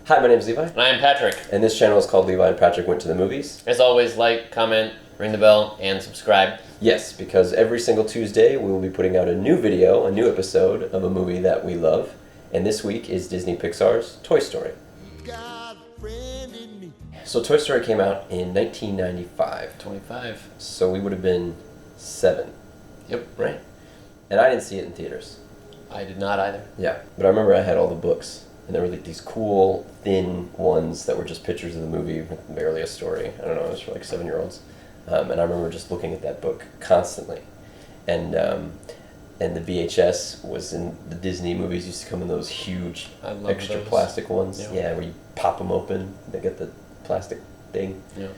Hi, my name is Levi. And I am Patrick. And this channel is called Levi and Patrick Went to the Movies. As always, like, comment, ring the bell, and subscribe. Yes, because every single Tuesday we will be putting out a new video, a new episode of a movie that we love. And this week is Disney Pixar's Toy Story. So Toy Story came out in 1995. 25. So we would have been 7. Yep. Right? And I didn't see it in theaters. I did not either. Yeah. But I remember I had all the books. And there were like these cool, thin ones that were just pictures of the movie with barely a story. I don't know, it was for like 7-year-olds. And I remember just looking at that book constantly. And the VHS was in the Disney movies, used to come in those huge extra those. Plastic ones. Yeah. Where you pop them open, they get the plastic thing. Yeah.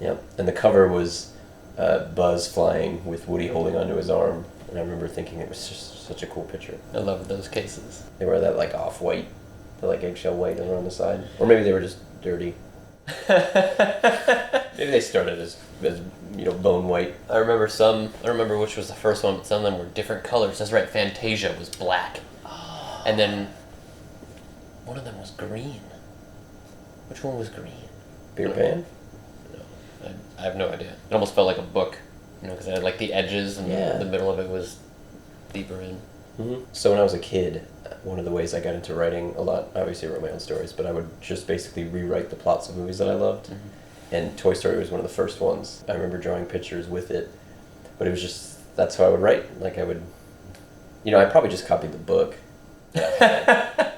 Yeah. And the cover was Buzz flying with Woody holding onto his arm. And I remember thinking it was just such a cool picture. I love those cases. They were that like off-white, the like eggshell white around the side. Or maybe they were just dirty. Maybe they started as bone white. I remember which was the first one, but some of them were different colors. That's right, Fantasia was black. Oh. And then one of them was green. Which one was green? Beer Pan? No, I have no idea. It almost felt like a book, because it had like the edges and the middle of it was deeper in. Mm-hmm. So when I was a kid, one of the ways I got into writing a lot, obviously I wrote my own stories, but I would just basically rewrite the plots of movies that I loved. Mm-hmm. And Toy Story was one of the first ones. I remember drawing pictures with it, but it was just, that's how I would write. Like I would, I probably just copied the book. But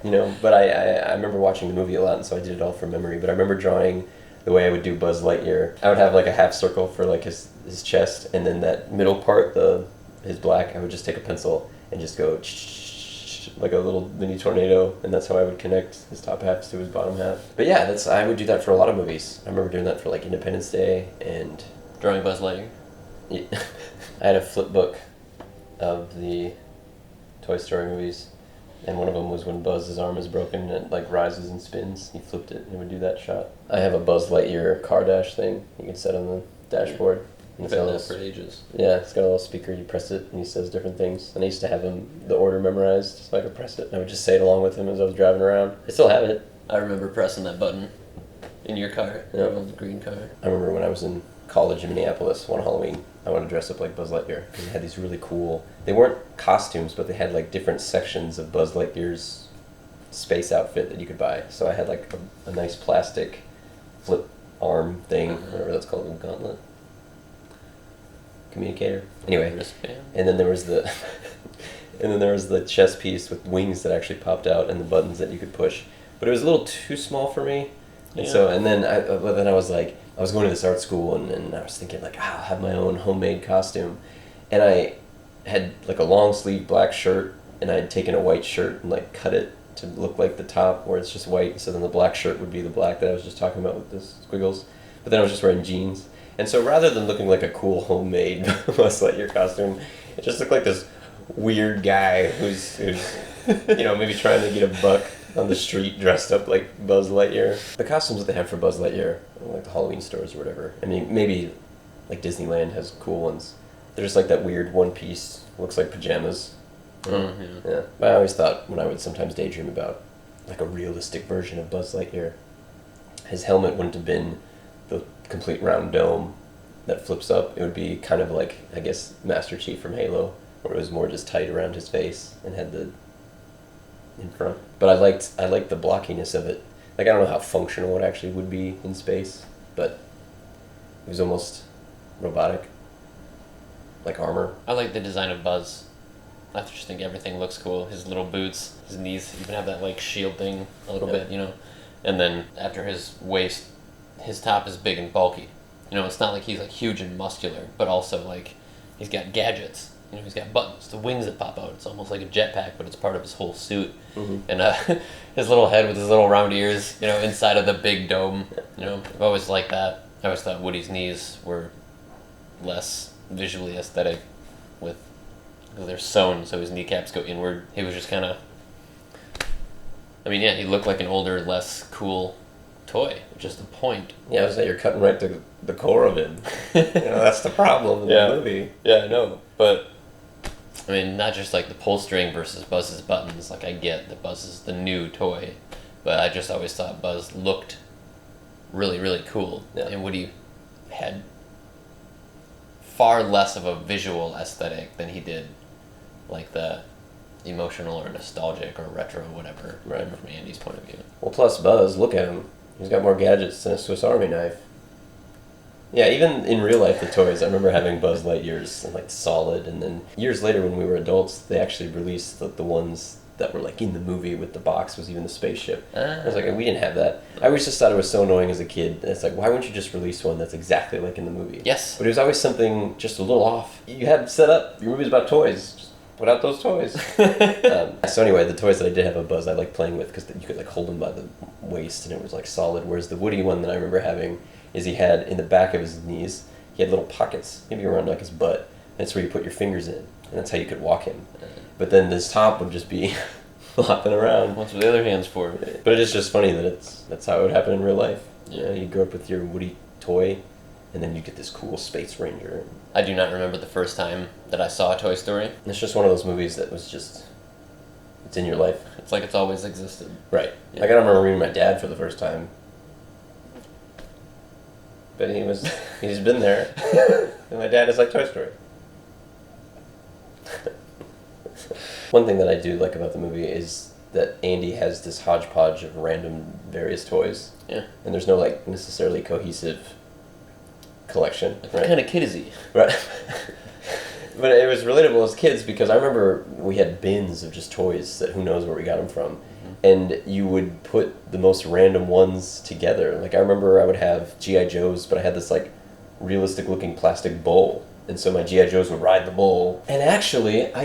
I remember watching the movie a lot, and so I did it all from memory. But I remember drawing the way I would do Buzz Lightyear. I would have like a half circle for like his chest, and then that middle part, his black, I would just take a pencil and just go like a little mini tornado, and that's how I would connect his top halves to his bottom half. But yeah, I would do that for a lot of movies. I remember doing that for like Independence Day and drawing Buzz Lightyear. Yeah, I had a flip book of the Toy Story movies, and one of them was when Buzz's arm is broken and it like rises and spins. He flipped it and it would do that shot. I have a Buzz Lightyear car dash thing you can set on the dashboard. I've had that for ages. Yeah, it's got a little speaker. You press it, and he says different things. And I used to have the order memorized, so I could press it. And I would just say it along with him as I was driving around. I still have it. I remember pressing that button in your car. Yeah. The green car. I remember when I was in college in Minneapolis, one Halloween, I wanted to dress up like Buzz Lightyear. Because they had these really cool... They weren't costumes, but they had like different sections of Buzz Lightyear's space outfit that you could buy. So I had like a nice plastic flip arm thing, whatever that's called, a gauntlet. Communicator. Anyway, and then there was the chest piece with wings that actually popped out and the buttons that you could push, but it was a little too small for me. And then I was like, I was going to this art school and I was thinking like, I'll have my own homemade costume, and I had like a long sleeve black shirt, and I had taken a white shirt and like cut it to look like the top where it's just white, so then the black shirt would be the black that I was just talking about with the squiggles, but then I was just wearing jeans. And so rather than looking like a cool homemade Buzz Lightyear costume, it just looked like this weird guy who's maybe trying to get a buck on the street dressed up like Buzz Lightyear. The costumes that they have for Buzz Lightyear, like the Halloween stores or whatever, I mean, maybe like Disneyland has cool ones. They're just like that weird one piece, looks like pajamas. Yeah. But I always thought when I would sometimes daydream about like a realistic version of Buzz Lightyear, his helmet wouldn't have been the complete round dome that flips up. It would be kind of like, I guess, Master Chief from Halo, where it was more just tight around his face and had the in front. But I liked the blockiness of it. Like, I don't know how functional it actually would be in space, but it was almost robotic, like armor. I like the design of Buzz. I just think everything looks cool. His little boots, his knees even have that like shield thing a little bit, and then after his waist, his top is big and bulky. It's not like he's like huge and muscular, but also like he's got gadgets. He's got buttons, the wings that pop out. It's almost like a jetpack, but it's part of his whole suit. Mm-hmm. And his little head with his little round ears, inside of the big dome. I've always liked that. I always thought Woody's knees were less visually aesthetic because they're sewn, so his kneecaps go inward. He was just kind of... he looked like an older, less cool toy, which is the point. Yeah, I was like, you're cutting right to the core of it. That's the problem in the movie. Yeah, I know. But, not just like the pull string versus Buzz's buttons. Like, I get that Buzz is the new toy. But I just always thought Buzz looked really, really cool. Yeah. And Woody had far less of a visual aesthetic than he did, like the emotional or nostalgic or retro whatever, Right. from Andy's point of view. Well, plus Buzz, look at him. He's got more gadgets than a Swiss Army knife. Yeah, even in real life, the toys, I remember having Buzz Lightyears and like solid, and then years later when we were adults, they actually released the ones that were like in the movie with the box was even the spaceship. I was like, we didn't have that. I always just thought it was so annoying as a kid. It's like, why wouldn't you just release one that's exactly like in the movie? Yes. But it was always something just a little off. You had set up, your movie's about toys. Just put out those toys. So anyway, the toys that I did have a Buzz I liked playing with because you could like hold them by the waist and it was like solid. Whereas the Woody one that I remember having is he had in the back of his knees, he had little pockets, maybe around like his butt. That's where you put your fingers in, and that's how you could walk him. But then this top would just be flopping around. What's the other hands for? But it is just funny that that's how it would happen in real life. Yeah. You grow up with your Woody toy, and then you get this cool Space Ranger. I do not remember the first time that I saw Toy Story. And it's just one of those movies that was just, it's in your life. It's like it's always existed. Right. Yeah. Like I remember meeting my dad for the first time. But he's been there. And my dad is like Toy Story. One thing that I do like about the movie is that Andy has this hodgepodge of random various toys. Yeah. And there's no like necessarily cohesive collection. Like, Right? what kind of kid is he? Right. But it was relatable as kids because I remember we had bins of just toys that who knows where we got them from. And you would put the most random ones together. Like I remember I would have G.I. Joes, but I had this like realistic looking plastic bull. And so my G.I. Joes would ride the bull. And actually, I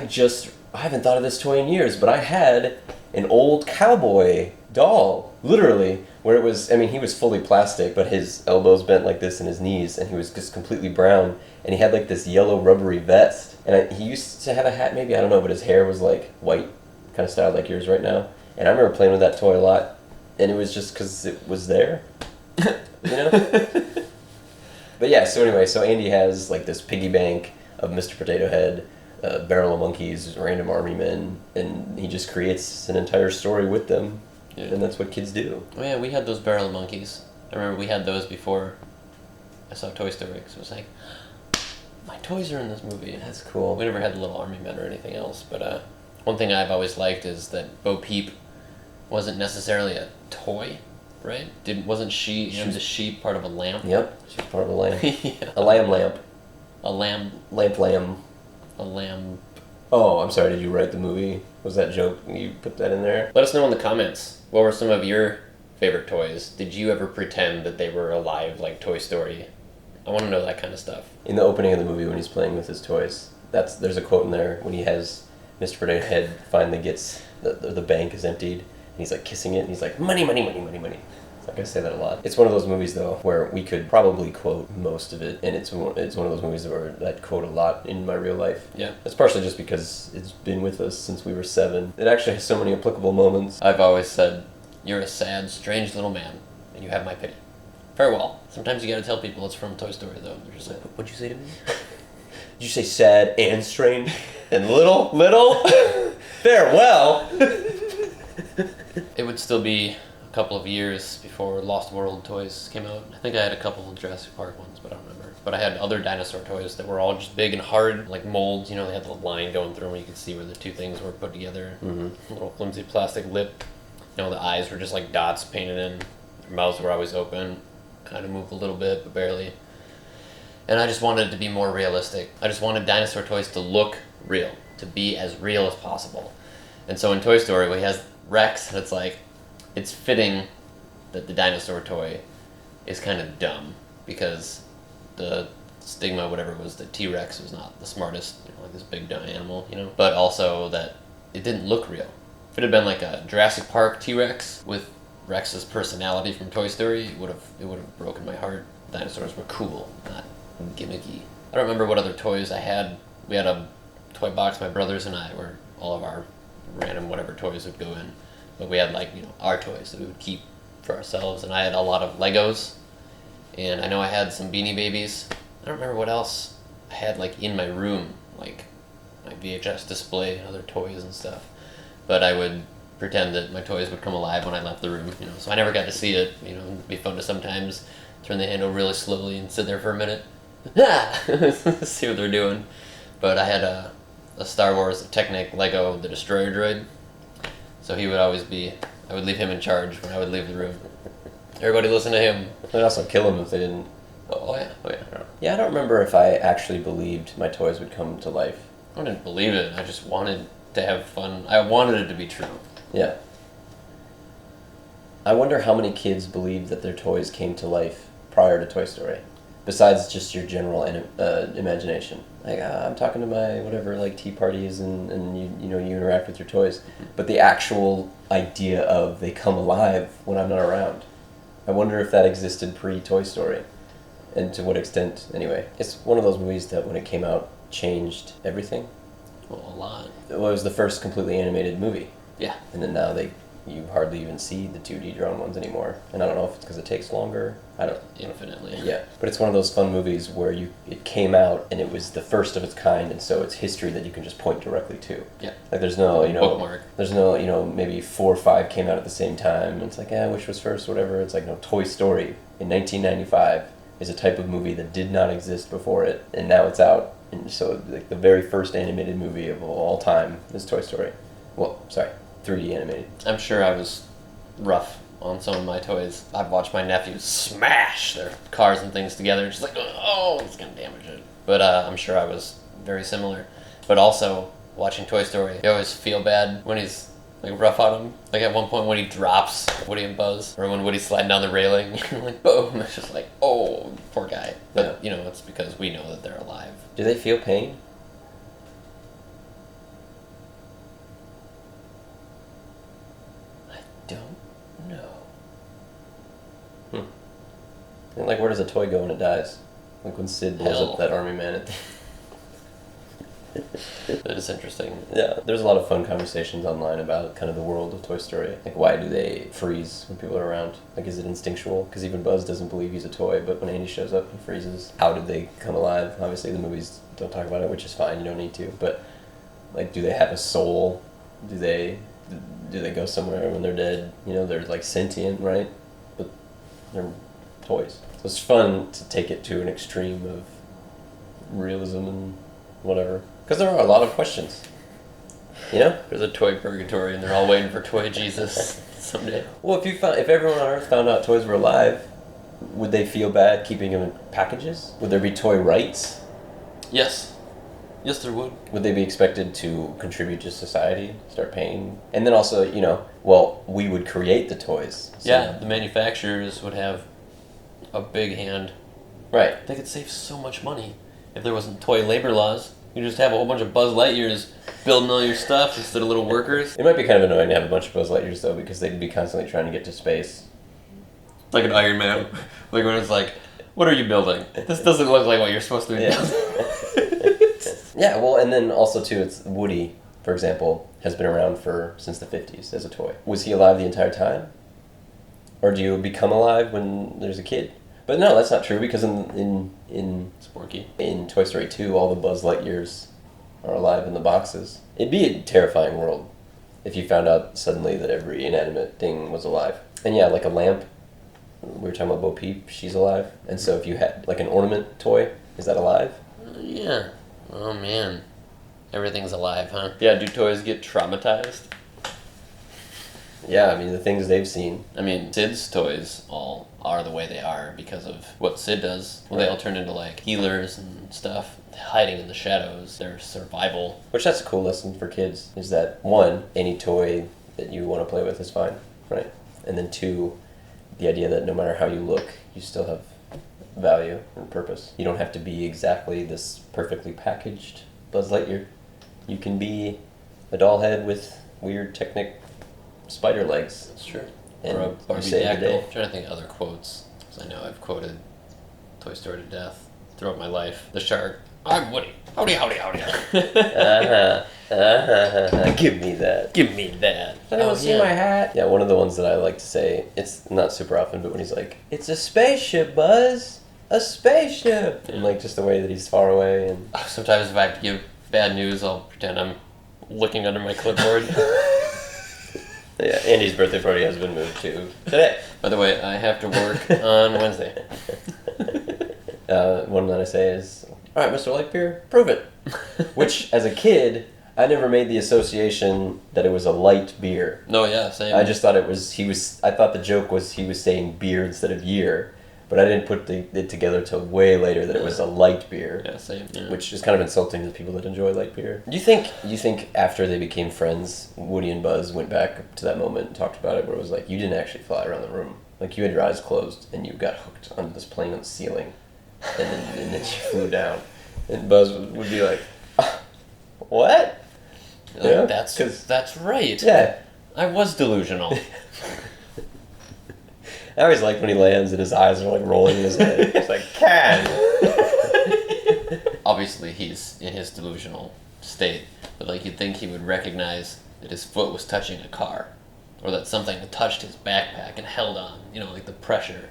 haven't thought of this toy in years, but I had an old cowboy doll, literally, where it was, I mean, he was fully plastic, but his elbows bent like this and his knees, and he was just completely brown. And he had like this yellow rubbery vest. And he used to have a hat maybe, I don't know, but his hair was like white, kind of styled like yours right now. And I remember playing with that toy a lot, and it was just because it was there, you know? But yeah, so anyway, so Andy has like this piggy bank of Mr. Potato Head, Barrel of Monkeys, Random Army Men, and he just creates an entire story with them, Yeah. and that's what kids do. Oh yeah, we had those Barrel of Monkeys. I remember we had those before I saw Toy Story, because it was like, my toys are in this movie. That's cool. We never had the little army men or anything else, but one thing I've always liked is that Bo Peep wasn't necessarily a toy, right? Wasn't she was a sheep part of a lamp? Yep, she's part of a lamp. Yeah. A lamp. A lamb. Lamb. A lamb. Oh, I'm sorry, did you write the movie? Was that joke, you put that in there? Let us know in the comments. What were some of your favorite toys? Did you ever pretend that they were alive like Toy Story? I want to know that kind of stuff. In the opening of the movie when he's playing with his toys, there's a quote in there when he has Mr. Potato Head finally gets, the bank is emptied, and he's like kissing it, and he's like, money, money, money, money, money. Like I say that a lot. It's one of those movies though where we could probably quote most of it, and it's one of those movies where I quote a lot in my real life. Yeah. It's partially just because it's been with us since we were 7. It actually has so many applicable moments. I've always said, you're a sad, strange little man, and you have my pity. Farewell. Sometimes you gotta tell people it's from Toy Story though. They're just like, what'd you say to me? Did you say sad and strange and little? Farewell. It would still be a couple of years before Lost World toys came out. I think I had a couple of Jurassic Park ones, but I don't remember. But I had other dinosaur toys that were all just big and hard, like molds. You know, they had the line going through them, you could see where the two things were put together. Mm-hmm. A little flimsy plastic lip. You know, the eyes were just like dots painted in. Their mouths were always open. Kind of move a little bit, but barely. And I just wanted it to be more realistic. I just wanted dinosaur toys to look real, to be as real as possible. And so in Toy Story, we has Rex, and it's like, it's fitting that the dinosaur toy is kind of dumb, because the stigma, whatever it was, that T-Rex was not the smartest, like this big dumb animal, but also that it didn't look real. If it had been like a Jurassic Park T-Rex with Rex's personality from Toy Story, it would have broken my heart. Dinosaurs were cool, not gimmicky. I don't remember what other toys I had. We had a toy box, my brothers and I, where all of our random whatever toys would go in. But we had our toys that we would keep for ourselves, and I had a lot of Legos, and I know I had some Beanie Babies. I don't remember what else I had in my room, like my VHS display and other toys and stuff. But I would pretend that my toys would come alive when I left the room, so I never got to see it. It'd be fun to sometimes turn the handle really slowly and sit there for a minute. See what they're doing. But I had a Star Wars Technic Lego The Destroyer droid, so he would always be, I would leave him in charge when I would leave the room. Everybody listen to him. They'd also kill him if they didn't. Oh yeah. Yeah, I don't remember if I actually believed my toys would come to life. I didn't believe it, I just wanted to have fun. I wanted it to be true. Yeah. I wonder how many kids believed that their toys came to life prior to Toy Story, besides just your general imagination. Like, I'm talking to my whatever, like, tea parties, and you interact with your toys. But the actual idea of they come alive when I'm not around, I wonder if that existed pre-Toy Story, and to what extent. Anyway, it's one of those movies that when it came out changed everything. Well, a lot. It was the first completely animated movie. Yeah. And then now you hardly even see the 2D drawn ones anymore. And I don't know if it's because it takes longer. I don't. Infinitely. Yeah, but it's one of those fun movies where it came out and it was the first of its kind, and so it's history that you can just point directly to. Yeah. Like there's no bookmark. There's no maybe 4 or 5 came out at the same time. And it's like which was first, whatever. It's like no, Toy Story in 1995 is a type of movie that did not exist before it, and now it's out. And so like the very first animated movie of all time is Toy Story. Well, sorry, 3D animated. I'm sure I was rough on some of my toys. I've watched my nephews smash their cars and things together. Just like, oh, it's gonna damage it. But I'm sure I was very similar. But also, watching Toy Story, you always feel bad when he's like rough on him. Like at one point when he drops Woody and Buzz, or when Woody's sliding down the railing, like boom, it's just like, oh, poor guy. But it's because we know that they're alive. Do they feel pain? I don't know. And like, where does a toy go when it dies? Like when Sid blows up that army man at the... That is interesting. Yeah, there's a lot of fun conversations online about kind of the world of Toy Story. Like, why do they freeze when people are around? Like, is it instinctual? Because even Buzz doesn't believe he's a toy, but when Andy shows up, he freezes. How did they come alive? Obviously, the movies don't talk about it, which is fine. You don't need to. But, like, do they have a soul? Do they go somewhere when they're dead? They're, like, sentient, right? But they're toys. So it's fun to take it to an extreme of realism and whatever. Because there are a lot of questions. There's a toy purgatory, and they're all waiting for toy Jesus someday. Well, if everyone on Earth found out toys were alive, would they feel bad keeping them in packages? Would there be toy rights? Yes, there would. Would they be expected to contribute to society, start paying? And then also, well, we would create the toys. So. Yeah, the manufacturers would have a big hand. Right. They could save so much money if there wasn't toy labor laws. You just have a whole bunch of Buzz Lightyears building all your stuff instead of little workers. It might be kind of annoying to have a bunch of Buzz Lightyears, though, because they'd be constantly trying to get to space. Like an Iron Man. Like when it's like, what are you building? This doesn't look like what you're supposed to be building. Yeah, well, and then also, too, it's Woody, for example, has been around since the 50s as a toy. Was he alive the entire time? Or do you become alive when there's a kid? But no, that's not true, because in Sporky. In Toy Story 2, all the Buzz Lightyears are alive in the boxes. It'd be a terrifying world if you found out suddenly that every inanimate thing was alive. And yeah, like a lamp, we were talking about Bo Peep, she's alive. And so if you had like an ornament toy, is that alive? Yeah. Oh man. Everything's alive, huh? Yeah, do toys get traumatized? Yeah, I mean, the things they've seen. I mean, Sid's toys all are the way they are because of what Sid does. Well, they all turn into, like, healers and stuff, hiding in the shadows, their survival. Which that's a cool lesson for kids, is that, 1, any toy that you want to play with is fine, right? And then 2, the idea that no matter how you look, you still have value and purpose. You don't have to be exactly this perfectly packaged Buzz Lightyear. You can be a doll head with weird Technic spider legs. That's true. And or a Barbie save the dactyl. day. I'm trying to think of other quotes, because I know I've quoted Toy Story to death throughout my life. The shark, I'm Woody. Howdy, howdy, howdy. Give me that. Give me that. Anyone see my hat? Yeah, one of the ones that I like to say, it's not super often, but when he's like, it's a spaceship, Buzz! A spaceship! Yeah. And like just the way that he's far away and... Sometimes if I have to give bad news, I'll pretend I'm looking under my clipboard. Yeah, Andy's birthday party has been moved to today. By the way, I have to work on Wednesday. One that I say is, all right, Mr. Lightyear, prove it. Which, as a kid, I never made the association that it was a light beer. No, yeah, same. I just thought I thought the joke was he was saying beer instead of year, but I didn't put it together till way later that it was a light beer. Yeah, same. Yeah. Which is kind of insulting to people that enjoy light beer. Do you think after they became friends, Woody and Buzz went back to that moment and talked about it, where it was like, you didn't actually fly around the room. Like, you had your eyes closed and you got hooked onto this plane on the ceiling, and then you flew down. And Buzz would be like, what? Yeah, that's right. Yeah. I was delusional. I always like when he lands and his eyes are like rolling in his head. It's like, can. Obviously, he's in his delusional state, but like you'd think he would recognize that his foot was touching a car, or that something had touched his backpack and held on. You know, like the pressure.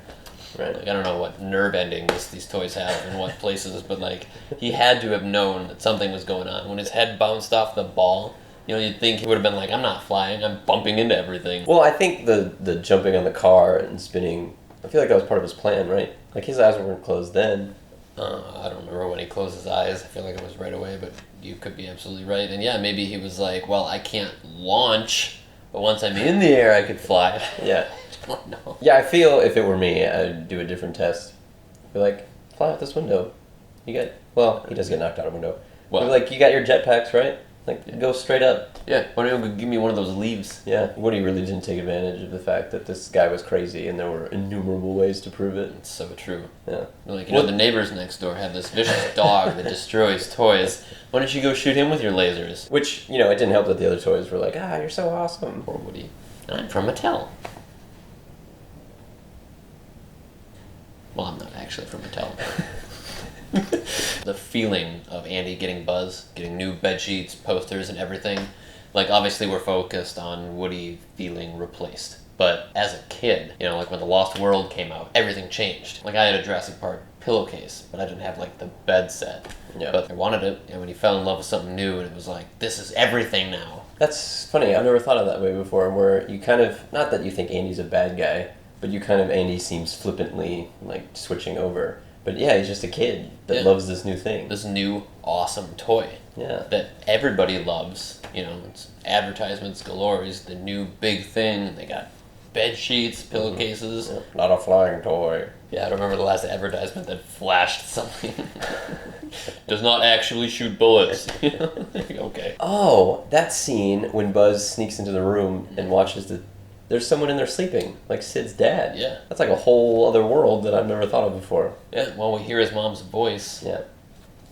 Right. Like I don't know what nerve endings these toys have in what places, but like he had to have known that something was going on. When his head bounced off the ball, you know, you'd think he would have been like, I'm not flying, I'm bumping into everything. Well, I think the jumping on the car and spinning, I feel like that was part of his plan, right? Like, his eyes weren't closed then. I don't remember when he closed his eyes. I feel like it was right away, but you could be absolutely right. And yeah, maybe he was like, well, I can't launch, but once I'm in the air, I could fly. Yeah. I don't know. Yeah, I feel if it were me, I'd do a different test. Be like, fly out this window. Well, he does get knocked out of a window. What? Be like, you got your jetpacks, right? Like, go straight up. Yeah, why don't you give me one of those leaves? Yeah, Woody really didn't take advantage of the fact that this guy was crazy, and there were innumerable ways to prove it. It's so true. Yeah. Like, you know, the neighbors next door have this vicious dog that destroys toys. Why don't you go shoot him with your lasers? Which, you know, it didn't help that the other toys were like, you're so awesome. Poor Woody. I'm from Mattel. Well, I'm not actually from Mattel. The feeling of Andy getting Buzz, getting new bed sheets, posters, and everything. Like, obviously we're focused on Woody feeling replaced. But as a kid, you know, like when The Lost World came out, everything changed. Like, I had a Jurassic Park pillowcase, but I didn't have, like, the bed set. Yeah. But I wanted it, and when he fell in love with something new, and it was like, this is everything now. That's funny. I've never thought of that way before, where you kind of, not that you think Andy's a bad guy, but you kind of, Andy seems flippantly, like, switching over. But yeah, he's just a kid that loves this new thing. This new awesome toy. Yeah. That everybody loves. You know, it's advertisements galore. Is the new big thing. They got bed sheets, pillowcases. Yeah. Not a flying toy. Yeah, I don't remember the last advertisement that flashed something. Does not actually shoot bullets. Okay. Oh, that scene when Buzz sneaks into the room and watches there's someone in there sleeping, like Sid's dad. Yeah. That's like a whole other world that I've never thought of before. Yeah, well, we hear his mom's voice. Yeah.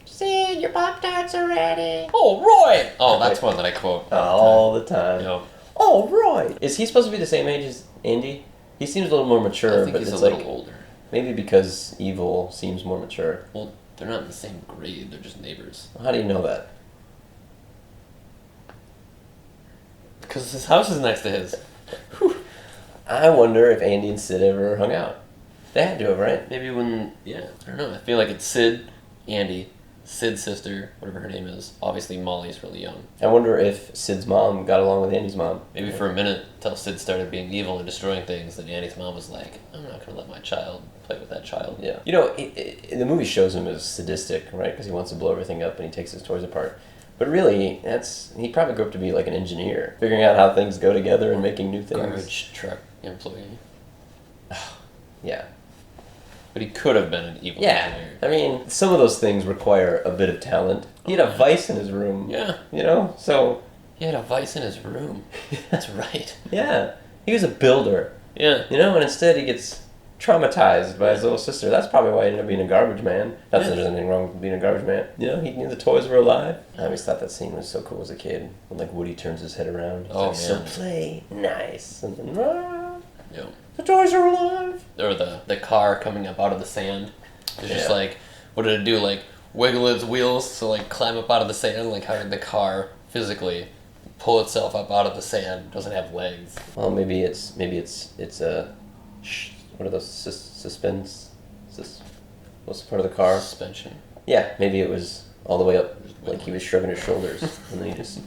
Sid, your Pop-Tarts are ready. Oh, Roy! Oh, that's one that I quote all the time. You know, Oh, Roy! Is he supposed to be the same age as Andy? He seems a little more mature, I think but he's it's a little like, older. maybe because Evil seems more mature. Well, they're not in the same grade. They're just neighbors. How do you know that? Because his house is next to his. I wonder if Andy and Sid ever hung out. They had to have, right? Maybe when, yeah, I don't know. I feel like it's Sid, Andy, Sid's sister, whatever her name is. Obviously, Molly's really young. I wonder if Sid's mom got along with Andy's mom. Maybe for a minute, till Sid started being evil and destroying things, then Andy's mom was like, I'm not going to let my child play with that child. Yeah. You know, the movie shows him as sadistic, right? Because he wants to blow everything up and he takes his toys apart. But really, he probably grew up to be like an engineer, figuring out how things go together and making new things. Garbage truck employee. Yeah. But he could have been an evil engineer. I mean, some of those things require a bit of talent. He had a vice in his room. Yeah. You know? So. He had a vice in his room. That's right. Yeah. He was a builder. Yeah. You know, and instead he gets traumatized by his little sister. That's probably why he ended up being a garbage man. Not that there's anything wrong with being a garbage man. You know, he knew the toys were alive. I always thought that scene was so cool as a kid. When, like, Woody turns his head around. He's like, so play nice. And then, yeah. The toys are alive. Or the car coming up out of the sand. It's just like, what did it do? Like, wiggle its wheels to, like, climb up out of the sand? Like, how did the car physically pull itself up out of the sand? It doesn't have legs. Well, maybe it's a... What are those? Suspends? What's the part of the car? Suspension. Yeah, maybe it was all the way up, like he was shrugging his shoulders, and then he just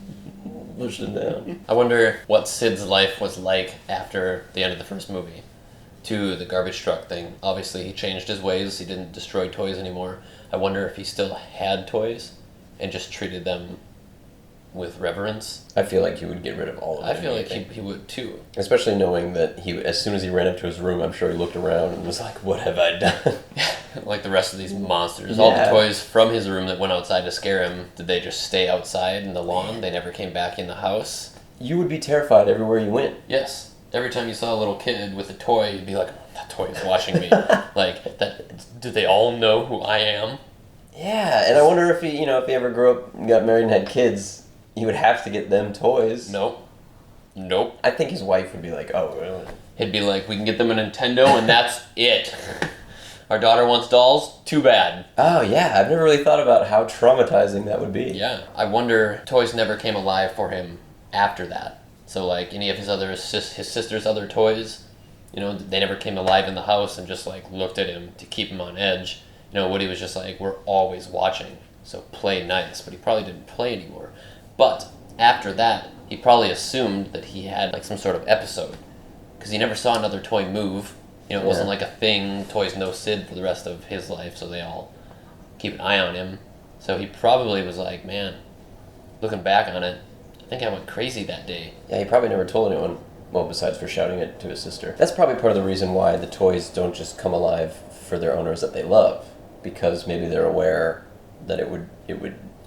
pushed him down. I wonder what Sid's life was like after the end of the first movie. To the garbage truck thing. Obviously, he changed his ways. He didn't destroy toys anymore. I wonder if he still had toys and just treated them with reverence. I feel like he would get rid of all of them. I feel like he would too. Especially knowing that as soon as he ran up to his room, I'm sure he looked around and was like, what have I done? Like the rest of these monsters. Yeah. All the toys from his room that went outside to scare him, did they just stay outside in the lawn? They never came back in the house? You would be terrified everywhere you went. Yes. Every time you saw a little kid with a toy, you'd be like, that toy is watching me. Like, do they all know who I am? Yeah, and I wonder if he ever grew up and got married and had kids, he would have to get them toys. Nope. I think his wife would be like, oh, really? He'd be like, we can get them a Nintendo and that's it. Our daughter wants dolls? Too bad. Oh, yeah, I've never really thought about how traumatizing that would be. Yeah. I wonder, toys never came alive for him after that. So, like, any of his sister's other toys, they never came alive in the house and just, like, looked at him to keep him on edge. Woody was just like, we're always watching, so play nice. But he probably didn't play anymore. But after that, he probably assumed that he had, like, some sort of episode. Because he never saw another toy move. It wasn't like a thing. Toys know Sid for the rest of his life, so they all keep an eye on him. So he probably was like, man, looking back on it, I think I went crazy that day. Yeah, he probably never told anyone, well, besides for shouting it to his sister. That's probably part of the reason why the toys don't just come alive for their owners that they love, because maybe they're aware that it would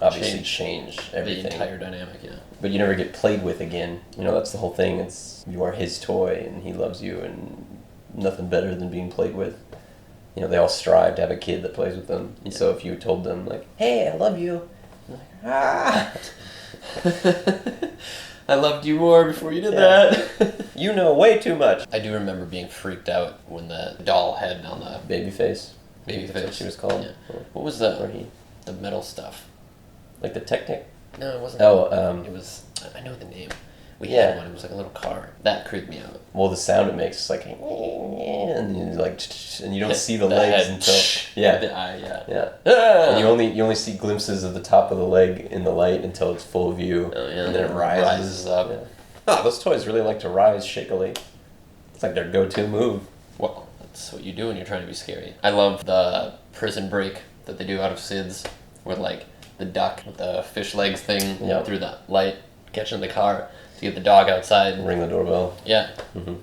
obviously change everything. The entire dynamic, yeah. But you never get played with again. That's the whole thing. You are his toy, and he loves you, and nothing better than being played with. They all strive to have a kid that plays with them. And so if you told them, like, hey, I love you, like, ah... I loved you more before you did that. You know way too much. I do remember being freaked out when the doll head on the Babyface. Babyface. That's what she was called. Yeah. What was the metal stuff? Like the Technic? No, it wasn't. Oh, it was. I know the name. We had one. It was like a little car. That creeped me out. Well, the sound it makes is like, and you don't see the the legs head. until The eye, yeah. yeah. Ah! And you only see glimpses of the top of the leg in the light until it's full view, and then it rises up. Yeah. Oh, those toys really like to rise shakily. It's like their go-to move. Well, that's what you do when you're trying to be scary. I love the prison break that they do out of Sid's with like the duck with the fish legs thing through the light, catching the car to get the dog outside. Ring the doorbell. Yeah. Mm-hmm.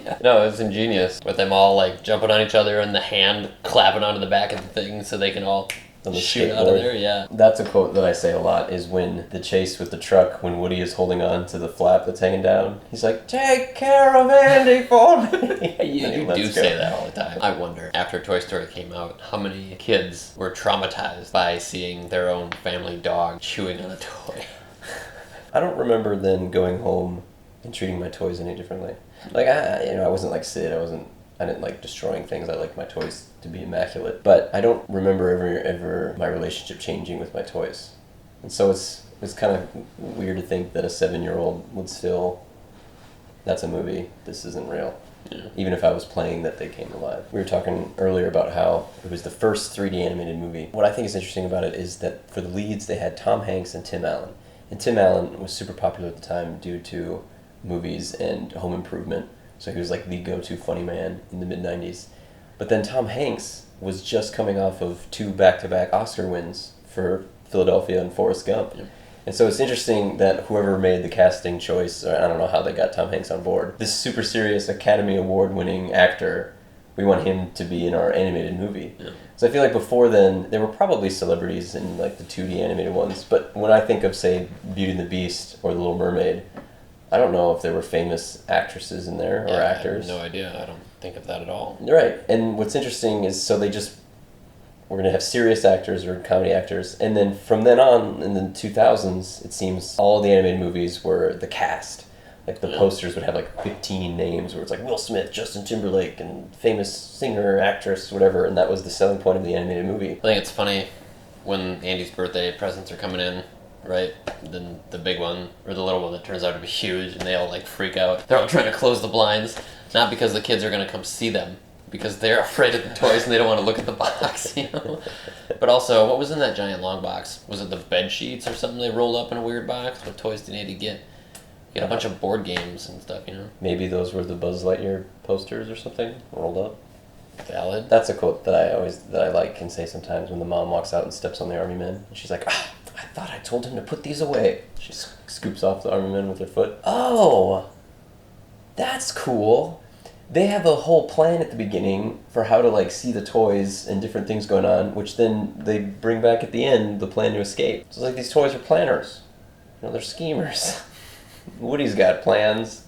Yeah. No, it was ingenious with them all like jumping on each other and the hand clapping onto the back of the thing so they can all shoot out of there. Yeah. That's a quote that I say a lot is when the chase with the truck, when Woody is holding on to the flap that's hanging down, he's like, take care of Andy for me. You do say that all the time. I wonder, after Toy Story came out, how many kids were traumatized by seeing their own family dog chewing on a toy? I don't remember then going home and treating my toys any differently. Like, I wasn't like Sid. I didn't like destroying things. I liked my toys to be immaculate. But I don't remember ever my relationship changing with my toys. And so it's kind of weird to think that a 7-year-old would still, that's a movie, this isn't real. Yeah. Even if I was playing that they came alive. We were talking earlier about how it was the first 3D animated movie. What I think is interesting about it is that for the leads they had Tom Hanks and Tim Allen. And Tim Allen was super popular at the time due to movies and Home Improvement. So he was like the go-to funny man in the mid-90s. But then Tom Hanks was just coming off of 2 back-to-back Oscar wins for Philadelphia and Forrest Gump. Yep. And so it's interesting that whoever made the casting choice, or I don't know how they got Tom Hanks on board, this super serious Academy Award-winning actor, we want him to be in our animated movie. Yeah. So I feel like before then, there were probably celebrities in like the 2D animated ones, but when I think of, say, Beauty and the Beast or The Little Mermaid, I don't know if there were famous actresses in there or actors. I have no idea. I don't think of that at all. Right. And what's interesting is, so we're going to have serious actors or comedy actors, and then from then on, in the 2000s, it seems all the animated movies were the cast. Like the posters would have like 15 names where it's like Will Smith, Justin Timberlake, and famous singer, actress, whatever, and that was the selling point of the animated movie. I think it's funny when Andy's birthday presents are coming in, right? Then the big one, or the little one that turns out to be huge, and they all like freak out. They're all trying to close the blinds, not because the kids are going to come see them, because they're afraid of the toys and they don't want to look at the box, you know? But also, what was in that giant long box? Was it the bed sheets or something they rolled up in a weird box? What toys did you need to get? You got a bunch of board games and stuff, you know? Maybe those were the Buzz Lightyear posters or something rolled up. Valid. That's a quote that I like and say sometimes when the mom walks out and steps on the army men. And she's like, I thought I told him to put these away. She scoops off the army men with her foot. Oh, that's cool. They have a whole plan at the beginning for how to like see the toys and different things going on, which then they bring back at the end the plan to escape. So it's like these toys are planners. You know, they're schemers. Woody's got plans.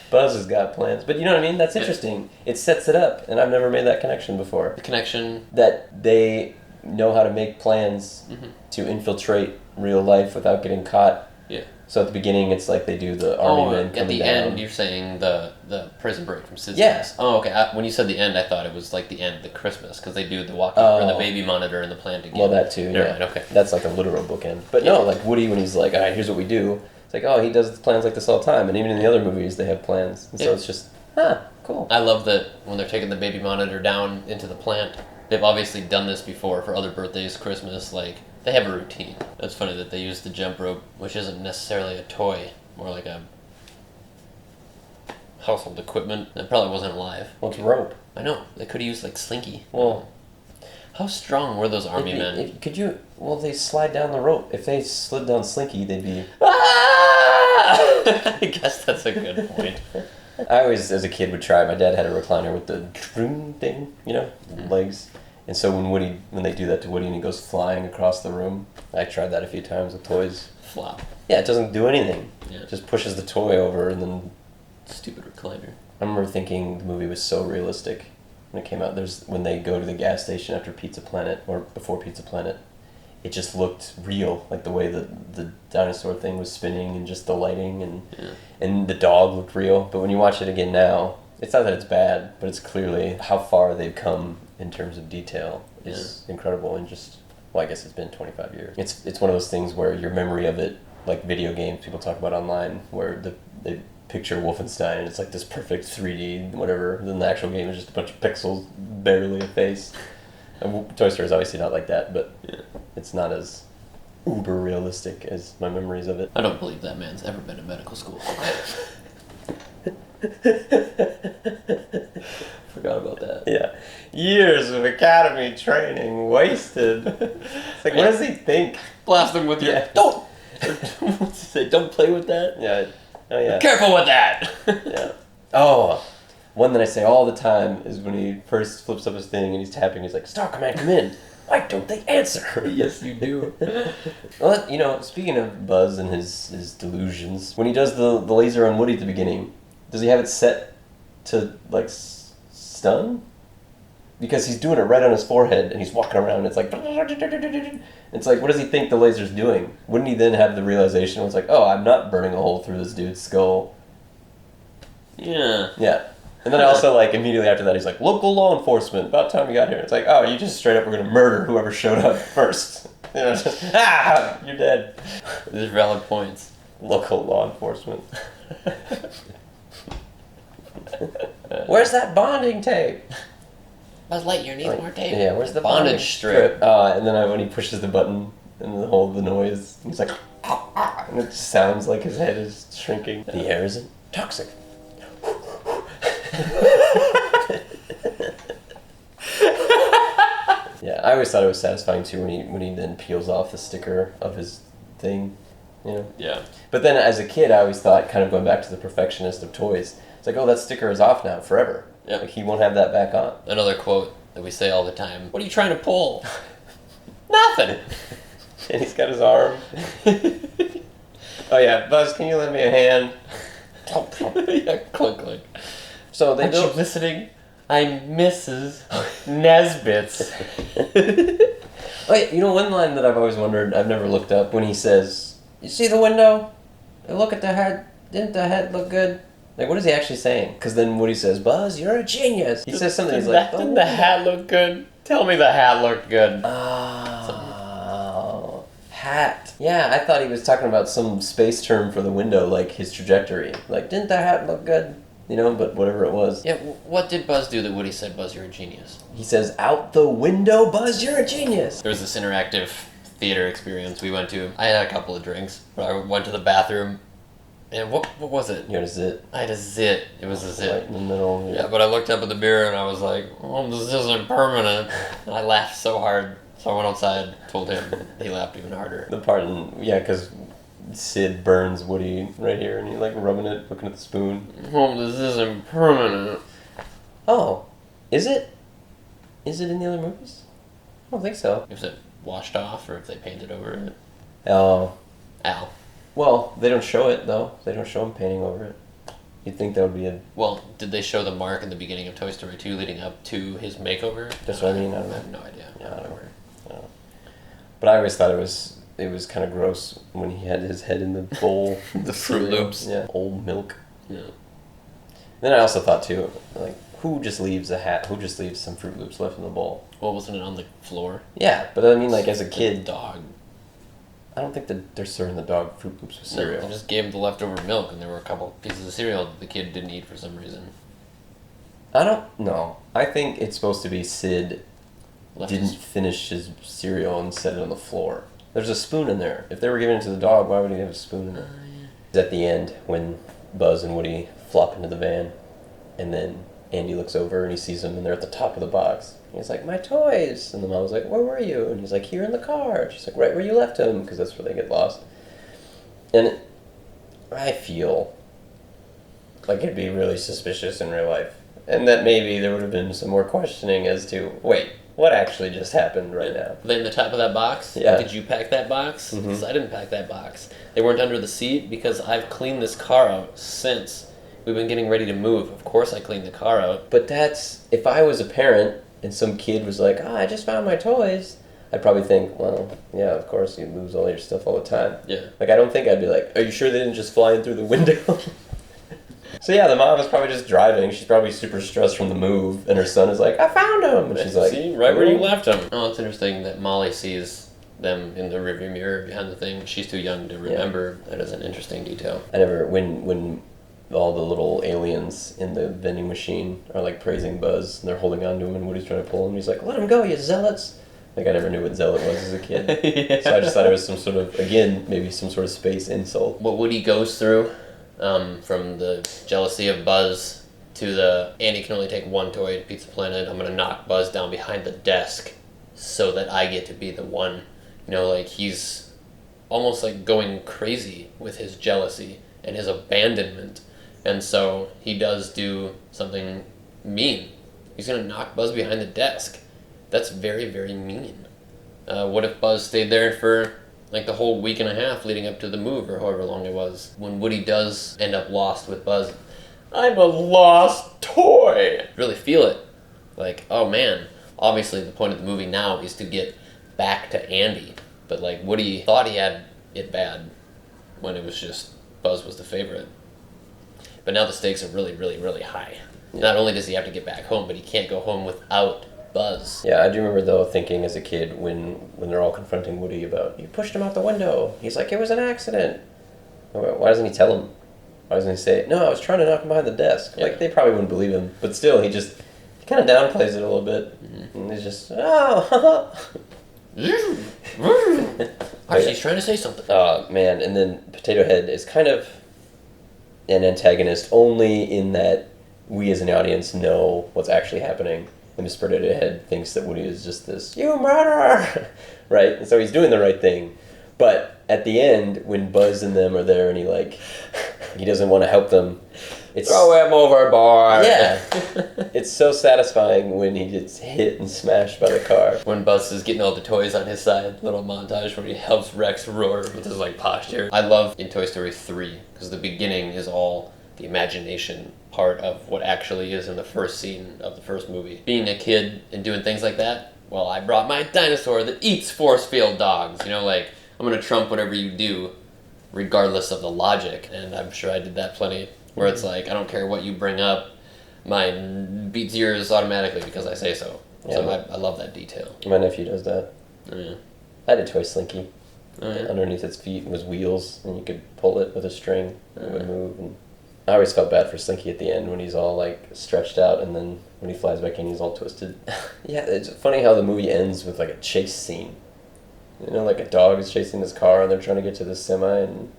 Buzz has got plans. But you know what I mean? That's interesting. It sets it up, and I've never made that connection before. The connection. That they know how to make plans to infiltrate real life without getting caught. Yeah. So at the beginning, it's like they do the army men coming at the down. end, you're saying the prison break from Sizzlers. Yes. Oh, okay. When you said the end, I thought it was like the end of the Christmas, because they do the walkie or the baby monitor and the plan together. Well, that too, yeah. Right, okay. That's like a literal bookend. But no, like Woody, when he's like, all right, here's what we do, it's like, oh, he does plans like this all the time. And even in the other movies, they have plans. And so it's just, cool. I love that when they're taking the baby monitor down into the plant, they've obviously done this before for other birthdays, Christmas, like, they have a routine. It's funny that they use the jump rope, which isn't necessarily a toy, more like a household equipment. It probably wasn't alive. Well, it's rope. I know. They could have used, like, Slinky. Well, how strong were those army men? They slide down the rope. If they slid down Slinky, they'd be... I guess that's a good point. I always, as a kid, would try. My dad had a recliner with the thing, you know, legs. And so when they do that to Woody and he goes flying across the room, I tried that a few times with toys. Flop. Yeah, it doesn't do anything. Yeah. It just pushes the toy over and then... Stupid recliner. I remember thinking the movie was so realistic when it came out. When they go to the gas station after Pizza Planet, or before Pizza Planet, it just looked real, like the way the dinosaur thing was spinning and just the lighting and the dog looked real. But when you watch it again now, it's not that it's bad, but it's clearly how far they've come in terms of detail is incredible. And just, well, I guess it's been 25 years. It's one of those things where your memory of it, like video games people talk about online, where they picture Wolfenstein and it's like this perfect 3D whatever, then the actual game is just a bunch of pixels, barely a face. And Toy Story is obviously not like that, but it's not as uber realistic as my memories of it. I don't believe that man's ever been to medical school. Forgot about that. Yeah. Years of academy training wasted. It's like, what does he think? Blast him with your... Don't! What's he say? Don't play with that? Yeah. Oh, yeah. Careful with that! Yeah. Oh, one that I say all the time is when he first flips up his thing and he's tapping, he's like, Star Command, come in. Why don't they answer? Yes, you do. Well, you know, speaking of Buzz and his delusions, when he does the laser on Woody at the beginning, does he have it set to, like, stun? Because he's doing it right on his forehead and he's walking around and it's like... It's like, what does he think the laser's doing? Wouldn't he then have the realization where it's like, oh, I'm not burning a hole through this dude's skull? Yeah. Yeah. And then also, like, immediately after that, he's like, local law enforcement, about time you got here. It's like, oh, you just straight up were going to murder whoever showed up first. You know, just, you're dead. These are valid points. Local law enforcement. Where's that bonding tape? Buzz Lightyear needs more tape. Yeah, where's the bondage strip? And then when he pushes the button and the noise, he's like, and it just sounds like his head is shrinking. The air isn't toxic. Yeah, I always thought it was satisfying too when he then peels off the sticker of his thing, you know? Yeah. But then as a kid, I always thought, kind of going back to the perfectionist of toys, it's like, oh, that sticker is off now forever. Yep. Like, he won't have that back on. Another quote that we say all the time. What are you trying to pull? Nothing. And he's got his arm. Oh yeah, Buzz, can you lend me a hand? Yeah, clunk, clunk. So they Aren't you listening? I'm Mrs. Nesbit's. Wait, you know one line that I've always wondered, I've never looked up, when he says, you see the window? Look at the head. Didn't the head look good? Like, what is he actually saying? Because then Woody says, Buzz, you're a genius. He says something, he's like, didn't the hat look good? Tell me the hat looked good. Oh, hat. Yeah, I thought he was talking about some space term for the window, like his trajectory. Like, didn't the hat look good? but whatever it was. Yeah, what did Buzz do that Woody said, Buzz, you're a genius? He says, out the window, Buzz, you're a genius. There was this interactive theater experience we went to. I had a couple of drinks, but I went to the bathroom, and what was it? You had a zit. I had a zit. It was a zit. Right in the middle. Yeah, but I looked up at the mirror and I was like, oh, this isn't permanent. And I laughed so hard. So I went outside, told him, he laughed even harder. The part because Sid burns Woody right here, and he's like rubbing it, looking at the spoon. Oh, this isn't permanent. Oh, is it? Is it in the other movies? I don't think so. Is it washed off, or if they painted over it? Oh. Ow. Well, they don't show it, though. They don't show him painting over it. You'd think that would be a... Well, did they show the mark in the beginning of Toy Story 2 leading up to his makeover? That's what I mean. I don't know. I have no idea. Yeah, I don't know. But I always thought it was kind of gross when he had his head in the bowl. The Fruit Loops. Yeah. Old milk. Yeah. Then I also thought, too, like, who just leaves Who just leaves some Fruit Loops left in the bowl? Well, wasn't it on the floor? Yeah, but I mean, like, as a kid... Dog. I don't think that they're serving the dog Fruit Loops with cereal. No, they just gave him the leftover milk, and there were a couple pieces of cereal that the kid didn't eat for some reason. I don't know. I think it's supposed to be Sid didn't finish his cereal and set it on the floor. There's a spoon in there. If they were giving it to the dog, why would he have a spoon in there? It's at the end when Buzz and Woody flop into the van, and then Andy looks over and he sees them and they're at the top of the box. He's like, my toys! And the mom's like, where were you? And he's like, here in the car. And she's like, right where you left them, because that's where they get lost. And I feel like it'd be really suspicious in real life. And that maybe there would have been some more questioning as to, wait, what actually just happened right now? Were they in the top of that box? Yeah. Did you pack that box? Mm-hmm. Because I didn't pack that box. They weren't under the seat because I've cleaned this car out since we've been getting ready to move. Of course I cleaned the car out. But that's, if I was a parent and some kid was like, I just found my toys, I'd probably think, well, yeah, of course you lose all your stuff all the time. Yeah. Like, I don't think I'd be like, are you sure they didn't just fly in through the window? So yeah, the mom was probably just driving. She's probably super stressed from the move, and her son is like, I found him! And she's like, see, right where you left him. Oh, it's interesting that Molly sees them in the rearview mirror behind the thing. She's too young to remember. Yeah. That is an interesting detail. I never, when all the little aliens in the vending machine are like praising Buzz, and they're holding on to him, and Woody's trying to pull him, he's like, let him go, you zealots! Like, I never knew what zealot was as a kid. Yeah. So I just thought it was some sort of, again, maybe some sort of space insult. What Woody goes through, from the jealousy of Buzz to the Andy can only take one toy to Pizza Planet, I'm going to knock Buzz down behind the desk so that I get to be the one. You know, like, he's almost like going crazy with his jealousy and his abandonment. And so he does do something mean. He's going to knock Buzz behind the desk. That's very, very mean. What if Buzz stayed there for like the whole week and a half leading up to the move, or however long it was? When Woody does end up lost with Buzz, I'm a lost toy! Really feel it. Like, oh man, obviously the point of the movie now is to get back to Andy. But like, Woody thought he had it bad when it was just Buzz was the favorite. But now the stakes are really, really, really high. Yeah. Not only does he have to get back home, but he can't go home without Buzz. Yeah, I do remember though thinking as a kid when they're all confronting Woody about, you pushed him out the window. He's like, it was an accident. Why doesn't he tell him? Why doesn't he say, no, I was trying to knock him behind the desk? Yeah. Like, they probably wouldn't believe him. But still, he kind of downplays it a little bit. Mm-hmm. And he's just, oh, Actually, he's trying to say something. Oh, man. And then Potato Head is kind of an antagonist only in that we as an audience know what's actually happening. And Mr. Potato Head thinks that Woody is just this, you murderer! Right? And so he's doing the right thing. But at the end, when Buzz and them are there and he doesn't want to help them, it's... Throw him overboard! Yeah. It's so satisfying when he gets hit and smashed by the car. When Buzz is getting all the toys on his side, little montage where he helps Rex roar with his like posture. I love in Toy Story 3, because the beginning is all the imagination part of what actually is in the first scene of the first movie. Being a kid and doing things like that, well, I brought my dinosaur that eats force field dogs. You know, like, I'm going to trump whatever you do, regardless of the logic. And I'm sure I did that plenty, where it's like, I don't care what you bring up, mine beats yours automatically because I say so. Yeah, so I love that detail. My nephew does that. Oh, yeah. I had a toy Slinky. Oh, yeah. Underneath its feet was wheels, and you could pull it with a string, and it would move. And I always felt bad for Slinky at the end when he's all like stretched out, and then when he flies back in, he's all twisted. Yeah, it's funny how the movie ends with like a chase scene. You know, like a dog is chasing this car, and they're trying to get to this semi, and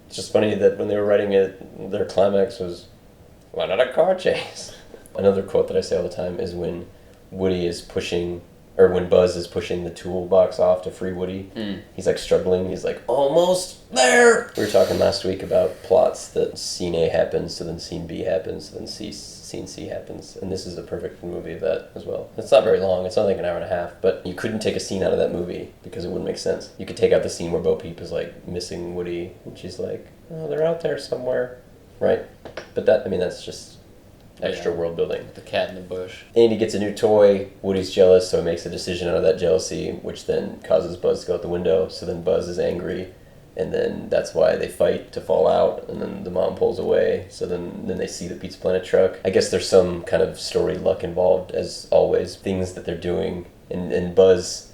it's just funny that when they were writing it, their climax was, why not a car chase? Another quote that I say all the time is when Woody is pushing, or when Buzz is pushing the toolbox off to free Woody. He's like struggling. He's like, almost there. We were talking last week about plots that scene A happens, so then scene B happens, so then scene C happens. And this is a perfect movie of that as well. It's not very long. It's only like an hour and a half. But you couldn't take a scene out of that movie because it wouldn't make sense. You could take out the scene where Bo Peep is like missing Woody, and she's like, oh, they're out there somewhere. Right? But that's just extra world building. The cat in the bush. Andy gets a new toy. Woody's jealous, so he makes a decision out of that jealousy, which then causes Buzz to go out the window. So then Buzz is angry, and then that's why they fight to fall out, and then the mom pulls away. So then they see the Pizza Planet truck. I guess there's some kind of story luck involved, as always. Things that they're doing, and Buzz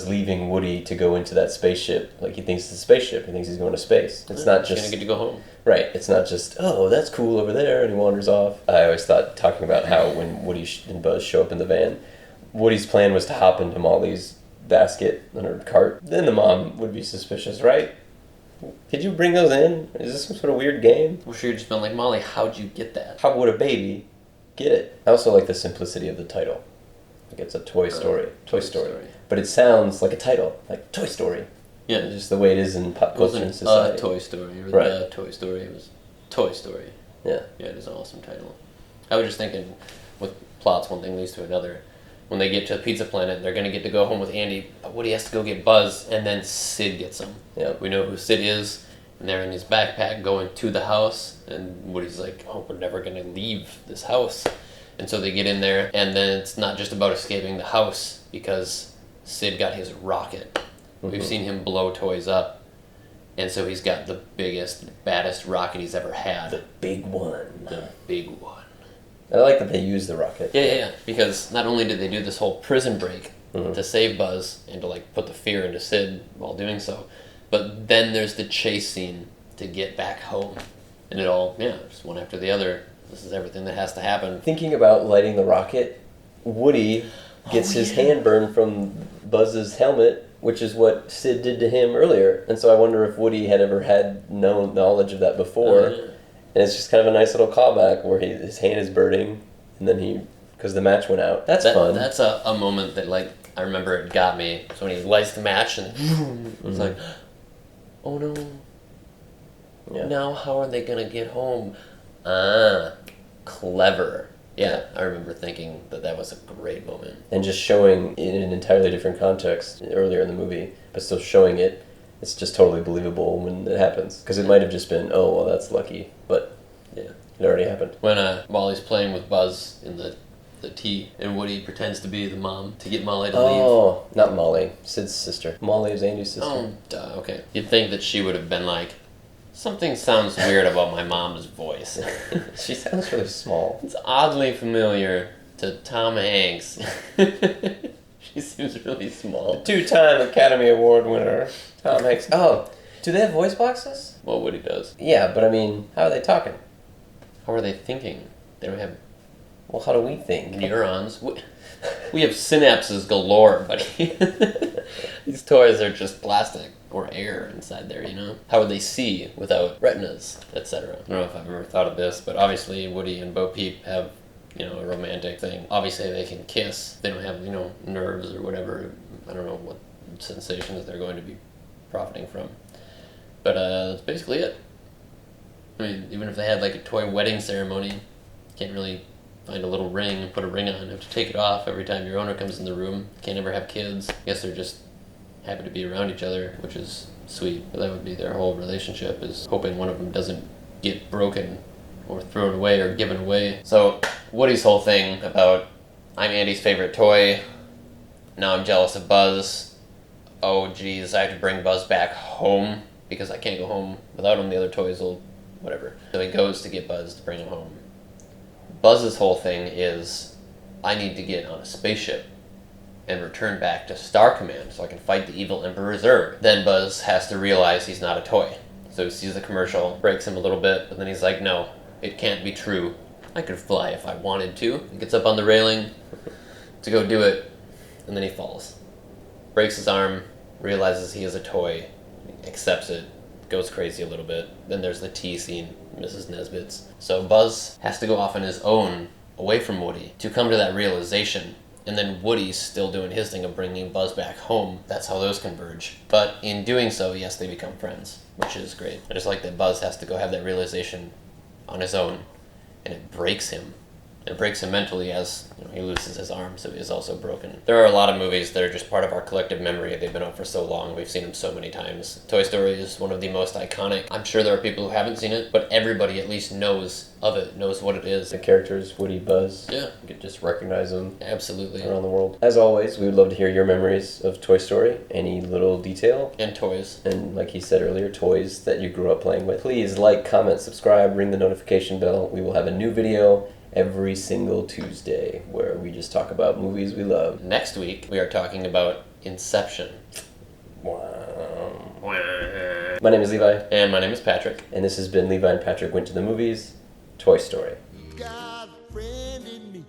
leaving Woody to go into that spaceship. Like, he thinks it's a spaceship. He thinks he's going to space. It's not just... He's gonna get to go home. Right. It's not just, oh, that's cool over there, and he wanders off. I always thought, talking about how when Woody and Buzz show up in the van, Woody's plan was to hop into Molly's basket on her cart. Then the mom would be suspicious, right? Did you bring those in? Is this some sort of weird game? Well, she would just been like, Molly, how'd you get that? How would a baby get it? I also like the simplicity of the title. Like, it's a Toy Story. Toy Story. But it sounds like a title, like Toy Story. Yeah. Just the way it is in pop culture and society. It wasn't Toy Story, or right. The Toy Story. It was Toy Story. Yeah. Yeah, it is an awesome title. I was just thinking, with plots, one thing leads to another. When they get to Pizza Planet, they're going to get to go home with Andy, but Woody has to go get Buzz, and then Sid gets him. Yeah. We know who Sid is, and they're in his backpack going to the house, and Woody's like, oh, we're never going to leave this house. And so they get in there, and then it's not just about escaping the house, because Sid got his rocket. We've seen him blow toys up, and so he's got the biggest, baddest rocket he's ever had. The big one. The big one. I like that they use the rocket. Yeah. Because not only did they do this whole prison break to save Buzz and to like put the fear into Sid while doing so, but then there's the chase scene to get back home, and it all just one after the other. This is everything that has to happen. Thinking about lighting the rocket, Woody gets his hand burned from Buzz's helmet, which is what Sid did to him earlier. And so I wonder if Woody had ever had no knowledge of that before. And it's just kind of a nice little callback where his hand is burning, and then because the match went out. That's fun. That's a moment that, like, I remember it got me. So when he lights the match, and it's like, oh no. Yeah. Now how are they going to get home? Clever. Yeah, I remember thinking that was a great moment. And just showing in an entirely different context earlier in the movie, but still showing it, it's just totally believable when it happens. Because it might have just been, oh, well, that's lucky. But yeah, it already happened. When Molly's playing with Buzz in the tea, and Woody pretends to be the mom to get Molly to leave. Oh, not Molly. Sid's sister. Molly is Andy's sister. Oh, duh, okay. You'd think that she would have been like, something sounds weird about my mom's voice. She sounds really small. It's oddly familiar to Tom Hanks. She seems really small. The 2-time Academy Award winner, Tom Hanks. Oh, do they have voice boxes? Well, Woody does. Yeah, but I mean, how are they talking? How are they thinking? They don't have... Well, how do we think? Neurons. We have synapses galore, buddy. These toys are just plastic or air inside there, you know? How would they see without retinas, etc.? I don't know if I've ever thought of this, but obviously Woody and Bo Peep have, a romantic thing. Obviously they can kiss. They don't have, nerves or whatever. I don't know what sensations they're going to be profiting from. But that's basically it. I mean, even if they had like a toy wedding ceremony, can't really find a little ring and put a ring on. You have to take it off every time your owner comes in the room. Can't ever have kids. I guess they're just happy to be around each other, which is sweet. But that would be their whole relationship, is hoping one of them doesn't get broken or thrown away or given away. So Woody's whole thing about, I'm Andy's favorite toy, now I'm jealous of Buzz, oh geez, I have to bring Buzz back home because I can't go home without him, the other toys will whatever. So he goes to get Buzz to bring him home. Buzz's whole thing is, I need to get on a spaceship and return back to Star Command so I can fight the evil Emperor Zurg. Then Buzz has to realize he's not a toy. So he sees the commercial, breaks him a little bit, but then he's like, no, it can't be true. I could fly if I wanted to. He gets up on the railing to go do it, and then he falls. Breaks his arm, realizes he is a toy, accepts it, goes crazy a little bit. Then there's the tea scene, Mrs. Nesbitt's. So Buzz has to go off on his own, away from Woody, to come to that realization. And then Woody's still doing his thing of bringing Buzz back home. That's how those converge. But in doing so, yes, they become friends, which is great. I just like that Buzz has to go have that realization on his own, and it breaks him. It breaks him mentally as he loses his arm, so he is also broken. There are a lot of movies that are just part of our collective memory. They've been out for so long. We've seen them so many times. Toy Story is one of the most iconic. I'm sure there are people who haven't seen it, but everybody at least knows of it, knows what it is. The characters, Woody, Buzz. Yeah. You could just recognize them. Absolutely. Around the world. As always, we would love to hear your memories of Toy Story. Any little detail. And toys. And like he said earlier, toys that you grew up playing with. Please like, comment, subscribe, ring the notification bell. We will have a new video every single Tuesday where we just talk about movies we love. Next week, we are talking about Inception. Wow. My name is Levi. And my name is Patrick. And this has been Levi and Patrick Went to the Movies, Toy Story. Got a friend in me.